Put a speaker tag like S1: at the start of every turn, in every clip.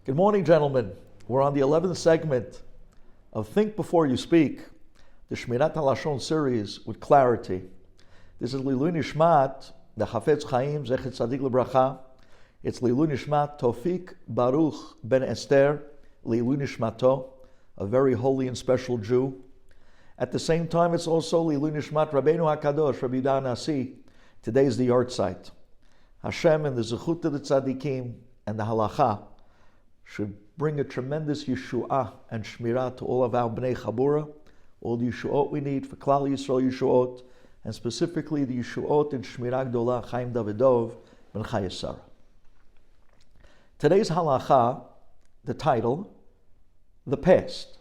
S1: Good morning, gentlemen. We're on the 11th segment of Think Before You Speak, the Shemirat Halashon series with clarity. This is Lilu Nishmat, the Chafetz Chaim, Zechet Tzadik L'Bracha. It's Lilu Nishmat Tofik Baruch Ben Esther, Lilu Nishmato, a very holy and special Jew. At the same time, it's also Lilu Nishmat Rabbeinu HaKadosh, Rabbi Duvi Nasi. Today is the yard site. Hashem and the Zechut of the Tzadikim and the Halacha should bring a tremendous Yeshu'ah and Shemirat to all of our Bnei Chabura, all the Yeshu'ot we need for Klal Yisrael Yeshu'ot, and specifically the Yeshu'ot in Shmirah Gdolah Chaim Davidov Ben Chayei Sarah. Today's Halacha, the title, The Past.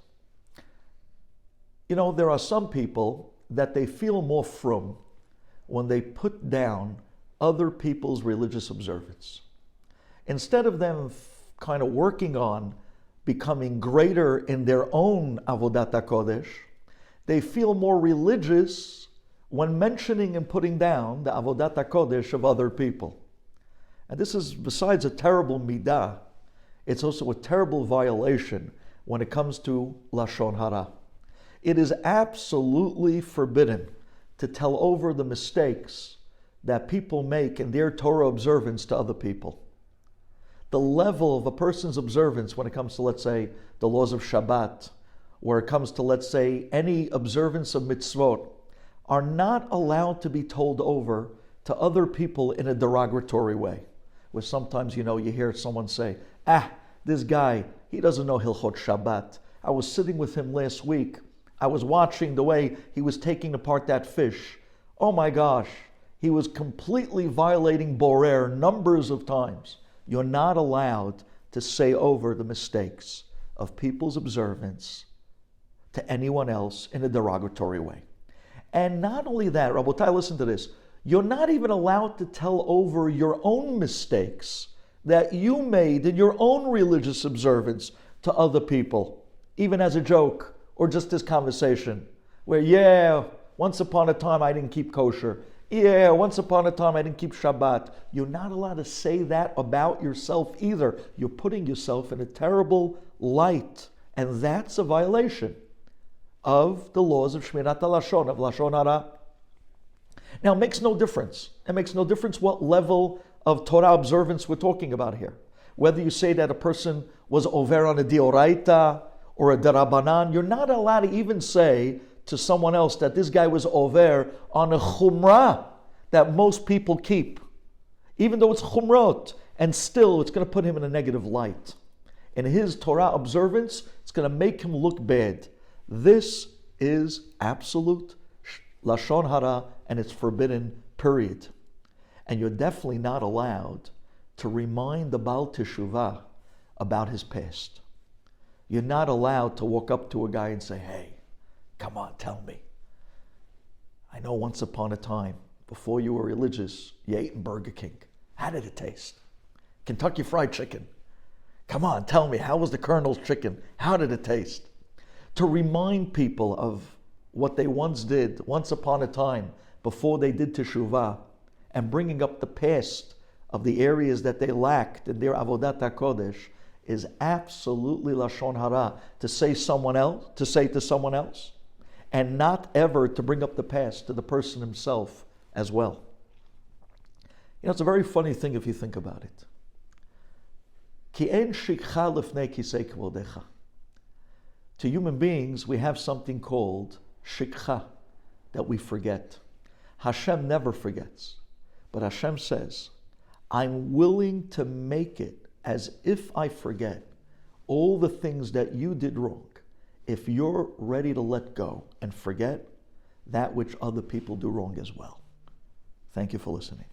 S1: You know, there are some people that they feel more frum when they put down other people's religious observance. Instead of them kind of working on becoming greater in their own Avodat HaKodesh, they feel more religious when mentioning and putting down the Avodat HaKodesh of other people. And this is, besides a terrible midah, it's also a terrible violation when it comes to Lashon Hara. It is absolutely forbidden to tell over the mistakes that people make in their Torah observance to other people. The level of a person's observance when it comes to, let's say, the laws of Shabbat, where it comes to, let's say, any observance of mitzvot, are not allowed to be told over to other people in a derogatory way. Where sometimes, you hear someone say, this guy, he doesn't know Hilchot Shabbat. I was sitting with him last week. I was watching the way he was taking apart that fish. Oh my gosh, he was completely violating Borer numbers of times. You're not allowed to say over the mistakes of people's observance to anyone else in a derogatory way. And not only that, Rabotai, listen to this. You're not even allowed to tell over your own mistakes that you made in your own religious observance to other people, even as a joke or just as conversation, where, once upon a time I didn't keep kosher. Once upon a time I didn't keep Shabbat. You're not allowed to say that about yourself either. You're putting yourself in a terrible light, and that's a violation of the laws of Shemirat Halashon, of Lashon Hara. Now, it makes no difference. It makes no difference what level of Torah observance we're talking about here. Whether you say that a person was over on a dioraita or a darabanan, you're not allowed to even say to someone else that this guy was over on a chumrah that most people keep, even though it's chumrot, and still it's going to put him in a negative light. In his Torah observance, it's going to make him look bad. This is absolute Lashon Hara, and it's forbidden, period. And you're definitely not allowed to remind the Baal Teshuvah about his past. You're not allowed to walk up to a guy and say, hey, come on, tell me. I know once upon a time, before you were religious, you ate in Burger King. How did it taste? Kentucky Fried Chicken. Come on, tell me, how was the Colonel's chicken? How did it taste? To remind people of what they once did, once upon a time, before they did Teshuvah, and bringing up the past of the areas that they lacked in their Avodat HaKodesh, is absolutely Lashon Hara, to say to someone else, and not ever to bring up the past to the person himself as well. It's a very funny thing if you think about it. Ki en shikcha lifnei kisei kvodecha. To human beings, we have something called shikcha, that we forget. Hashem never forgets. But Hashem says, I'm willing to make it as if I forget all the things that you did wrong, if you're ready to let go and forget that which other people do wrong as well. Thank you for listening.